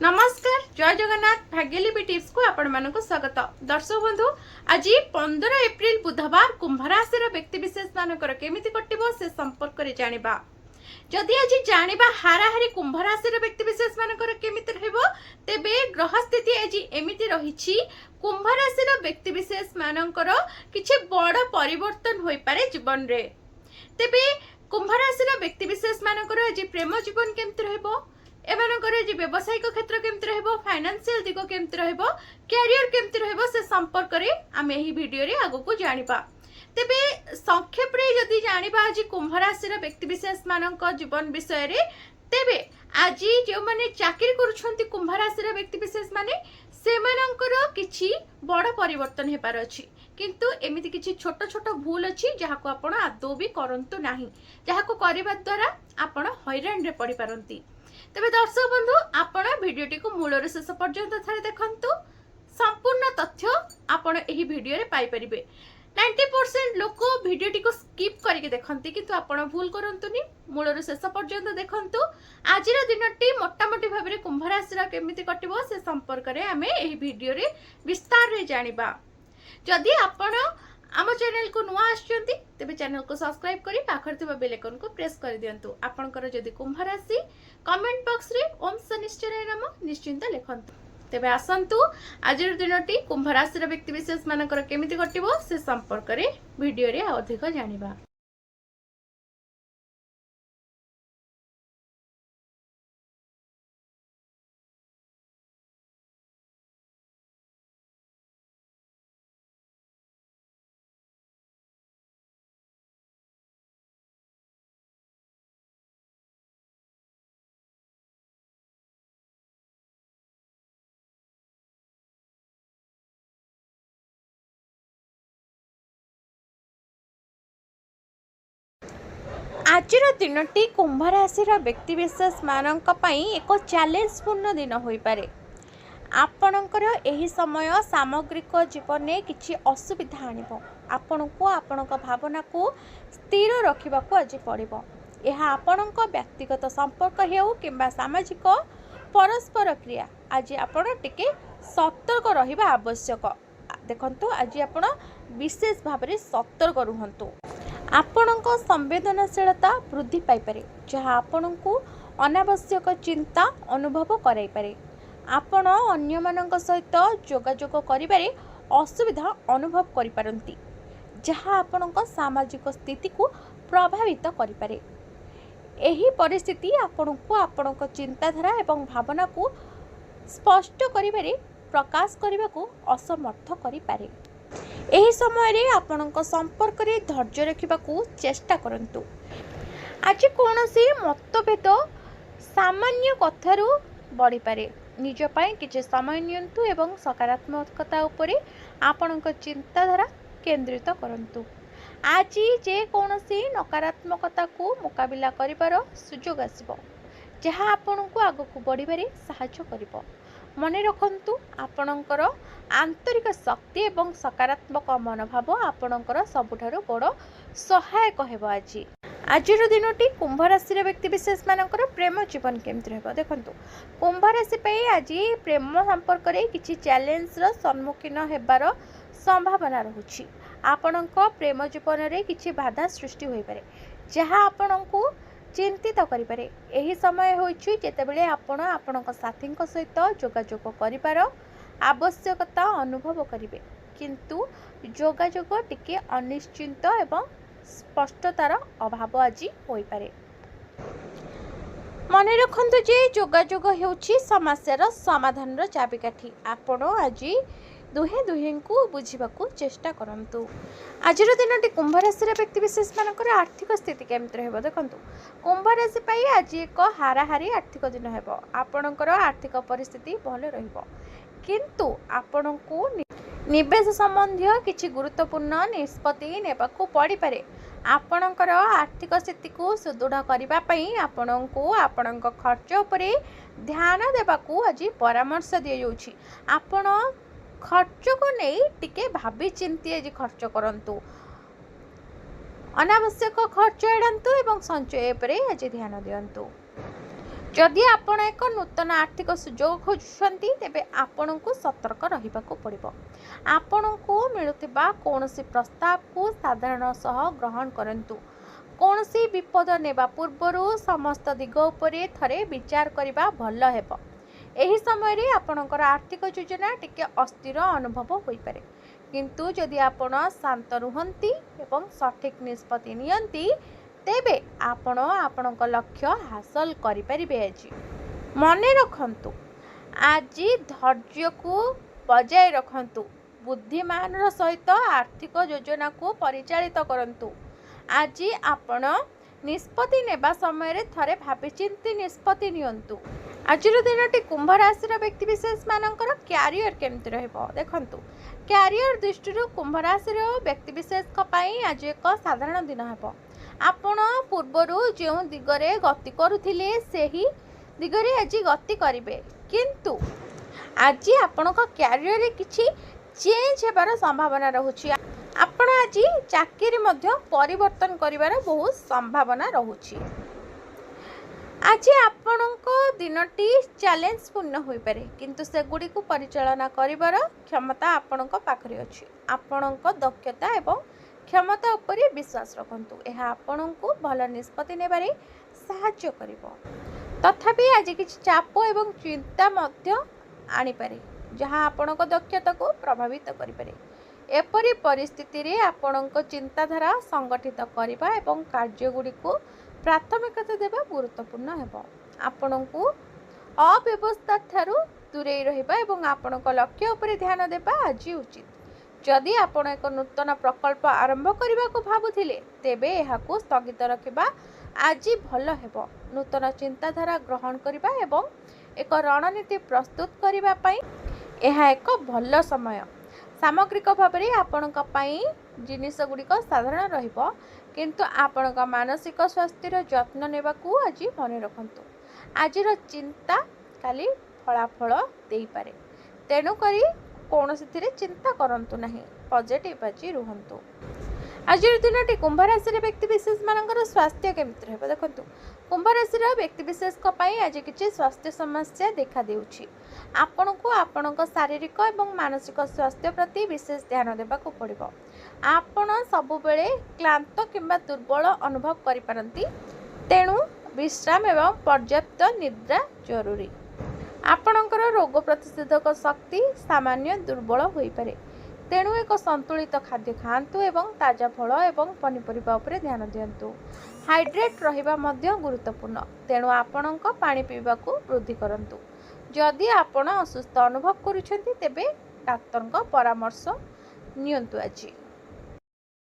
नमस्कार जय जगन्नाथ भाग्यलिपि टिप्स को आपण मानक स्वागत। दर्शक बंधु आज 15 एप्रिल बुधवार कुंभ राशि व्यक्ति विशेष मानकर केमिति कटिबो से संपर्क रे जानिबा। जदि आज जानिबा हाराहारी कुंभ राशि व्यक्ति विशेष मानकर केमिति रहबो तेबे ग्रह स्थिति आज एमिति रहिछि कुंभ राशि व्यक्ति विशेष मानकर किछि बड़ परिवर्तन होई पारे जीवन रे। तेबे कुंभ राशि व्यक्ति विशेष मानकर आज प्रेम जीवन केमिति रहबो, एमानकर जे व्यवसायिक क्षेत्र केमति रहबो, फाइनेंशियल दिगो केमति रहबो, कैरियर केमति रहबो से संपर्क रे आमे एही वीडियो रे आगो को जानिबा। तेबे संक्षेप रे जदि जानिबा आज कुंभ राशि रा व्यक्ति विशेष मानक जीवन विषय रे, तेबे आज जो माने चाकरी करूछंती कुंभ राशि रा व्यक्ति विशेष माने सेमानकर किछि बड़ परिवर्तन हेपार अछि, किंतु एमिति किछि छोट छोट भूल अछि जहाको आपण आदौ भी करंतु नाही, जहाको करबा द्वारा आपण हैरान रे पड़ी पारंती। तेबे दर्शक बंधु आपण भिडियोटी को मूलर शेष पर्यंत थारे देखंतु, संपूर्ण तथ्य आपण एही भिडियो रे पाई परिबे। 90% लोक भिडियोटी को स्किप करके देखंती, किंतु आपण भूल करंतुनी, मूलर शेष पर्यंत देखंतु। आजिर दिनटी मोटामोटी भाबरे रे कुंभ राशि रा केमिति कटिबो से संपर्क रे आमे एही भिडियो रे विस्तार रे जानिबा। जदि आपण आम चैनल को नुआ आछंती तेबे चैनल को सब्सक्राइब करी पाखर थिबा बेल आइकन को प्रेस कर दियंतु। आपनकर जदि कुंभ राशि कमेंट बॉक्स रे ओम शनिश्चराय नमः निश्चिंत लिखंतु। तेबे आसंतु आजिर दिनटी कुंभ राशि रा व्यक्ति विशेष मानकर केमिति कटिबो से संपर्क रे वीडियो रे अधिक जानिबा। आजिर दिनटी कुंभ राशि व्यक्ति विशेष मानक पई एक चैलेंजपूर्ण दिन होई पारे। आपणकर एही समय सामग्रिक जीवन में किछि असुविधा आनिबो। आपणको आपणक भावना को स्थिर रखिबा को आज पड़िबो। एहा आपणक व्यक्तिगत संपर्क हेउ किंबा सामाजिक परस्पर क्रिया, आज आपण टिके सतर्क रहिबा आवश्यक। देखंतु आज आपण विशेष भाव में सतर्क रुहंतु। आपणक संवेदनशीलता वृद्धि पाई पारे, जहाँ आपणको अनावश्यक चिंता अनुभव कराई पारे। आपण अन्य मानक सहित जोगाजोग करिबारे असुविधा अनुभव करि पारंती, जहाँ आपणक सामाजिक स्थिति को प्रभावित करि पारे। एही परिस्थिति आपणको आपणक चिंताधारा एवं भावना को स्पष्ट करिबारे प्रकाश करने को असमर्थ करि पारे। एही समय रे आपणक संपर्क रे धैर्य रखिबा को चेष्टा करंतु। आज कोनोसी मतभेद सामान्य कथारू बढ़ी पारे। निज पाए किछि समय नियंतु एवं सकारात्मकता उपरे आपणक चिंताधारा केंद्रित करंतु। आज जे कोनोसी नकारात्मकता को मुकाबिला करिबार सुजोग आसीबो, जहाँ आपणको आगकू बढ़िबारे सहायता करिबो। मने रखंतु, आपणकर आंतरिक शक्ति एवं सकारात्मक मनोभाव आपणकर सबुठारु बड़ सहायक हेबो। आजिर दिनटी कुंभ राशि व्यक्ति विशेष मानकर प्रेम जीवन केमति रहबो। देखंतु, कुंभ राशि पे आज प्रेम संपर्क रे किछि चैलेंज रो सम्मुखीन हेबार संभावना रहुछि। आपणक प्रेम जीवन रे किछि बाधा सृष्टि होई पारे, जहाँ आपणको चिंतित करिपारे। एही समय होइछि जेतेबेले आपण आपणक साथीक सहित जोगाजोग करिपार आवश्यकता अनुभव करिवे, किंतु जोगाजोग टिके अनिश्चित एवं स्पष्टतार अभाव आज होई पारे। मने रखंतु जे जोगाजोग हेउछि समस्यार समाधान रो चाबिकाठी। आपण आज दुहे दुहे को बुझा चेष्टा करंतु। आजिर दिनटी कुंभ राशि व्यक्ति विशेष मानकर आर्थिक स्थिति केमति रहबो। देखंतु, कुंभ राशि पाई आज एक हाराहारी आर्थिक दिन हेबो। आपणकर आर्थिक परिस्थिति भल रहिबो, किंतु आपणको निवेश संबंधी किछि गुरुत्वपूर्ण निष्पत्ति नेबाकू पड़ी पारे। आपणकर आर्थिक स्थिति को सुदृढ़ करबा पई आपणको आपणक खर्च उपरे ध्यान देबाकू आज परामर्श दिया जाउछि। आपण खर्च को नहीं टिके भाभी चिंती आज खर्च करंतु। अनावश्यक खर्च एड़ांतु एवं संचय उपरे आज ध्यान दियंतु। जदि आपण एक नूतन आर्थिक सुजोग खोजुछंती तेबे आपणको सतर्क रहिबाको पड़िबो। आपणको मिलुथिबा कोनोसी प्रस्ताव को साधारण सह ग्रहण करंतु। कोनोसी विपद नेबा पूर्वरु समस्त दिग उपरे थरे विचार करिबा भल हेबो। एही समय रे आपणकर आर्थिक योजना टिके अस्थिर अनुभव होई पारे, किंतु जदि आपण शांत रुहंती एवं सठिक निष्पत्ति नियंती तेबे आपण आपणक लक्ष्य हासिल करिपारिबे। आज मने रखंतु, आज धैर्य को बजाय रखंतु, बुद्धिमान सहित आर्थिक योजना को परिचालित करंतु। आज आपण निष्पत्ति नेबा समय रे थरे भाबी चिंती निष्पत्ति नियंतु। आज दिनटी कुंभ राशि व्यक्ति विशेष मानकर क्यारियर केमती रहइबो देखंतु। क्यारियर दृष्टि कुंभ राशि व्यक्ति विशेष आज एक साधारण दिन हेबो। आपण पूर्वरु जो दिगरे गति करुथिले सेही दिगरे आज गति करिवे, किंतु आज आपणक क्यारियर रे किछि चेंज हेबार संभावना रहुछि। आपण आज चाकरी मध्य परिवर्तन करिवार बहुत संभावना रहुछि। आज आपणक दिनटी चैलेंज पूर्ण होई पारे, किंतु से गुडी को परिचालना करिवार क्षमता आपणक पाखरे अछि। आपणक दक्षता एवं क्षमता उपरे विश्वास रखंतु, यह आपणको भल निष्पत्ति नेबारे साहाय्य करिवो। तथापि आज किछि चाप एवं चिंता मध्य आनी पारे, जहां आपणको दक्षता को प्रभावित करि पारे। एपरि परिस्थिति रे आपणको चिंताधारा संगठित करिबा एवं कार्य गुडी को प्राथमिकता देबा गुरुत्वपूर्ण हेबो। आपणको अव्यवस्था थारु दूरे रहिबा एवं आपणको लक्ष्य उपरे ध्यान देबा आज उचित। जदि आपण एक नूतन प्रकल्प आरंभ करने को भावुथिले तेबे एहाकु स्थगित रखिबा आज भल हेबो। नूतन चिंताधारा ग्रहण करिबा एवं एक रणनीति प्रस्तुत करिबा पई एहा एक भल समय। सामग्रिक भाव में आपणक पई जिनिस गुड़िक साधारण रहिबो, किंतु आपणक मानसिक स्वास्थ्यर जत्न नेबाकू आज मन रखंतु। आजिर चिंता काली फलाफल देई पारे, तेणु करी कौन से चिंता करंतु नहीं, पॉजिटिव आज रुहंतु। आज दिन कुंभ राशि व्यक्ति विशेष मानकर स्वास्थ्य केमती रहिबो देखंतु। कुंभ राशि व्यक्ति विशेष आज किसी स्वास्थ्य समस्या देखा देउछि। आपणको आपणक शारीरिक एवं मानसिक स्वास्थ्य प्रति विशेष ध्यान देबाकू पड़िबो। आपण सबु बेले क्लांत किंबा दुर्बल अनुभव करि पारंती, तेणु विश्राम एवं पर्याप्त निद्रा जरूरी। आपणकर रोग प्रतिषेधक शक्ति सामान्य दुर्बल होई पारे, तेणु एक संतुलित खाद्य खाआंतु एवं ताजा फल एवं पनीपरिबा उपरे ध्यान दियंतु। हाइड्रेट रहिबा मध्य गुरुत्वपूर्ण, तेणु आपणक पानी पीबाकू वृद्धि करंतु। जदि आपण असुस्थ अनुभव करुछंती तेबे डाक्तरक परामर्श नियंतु। आज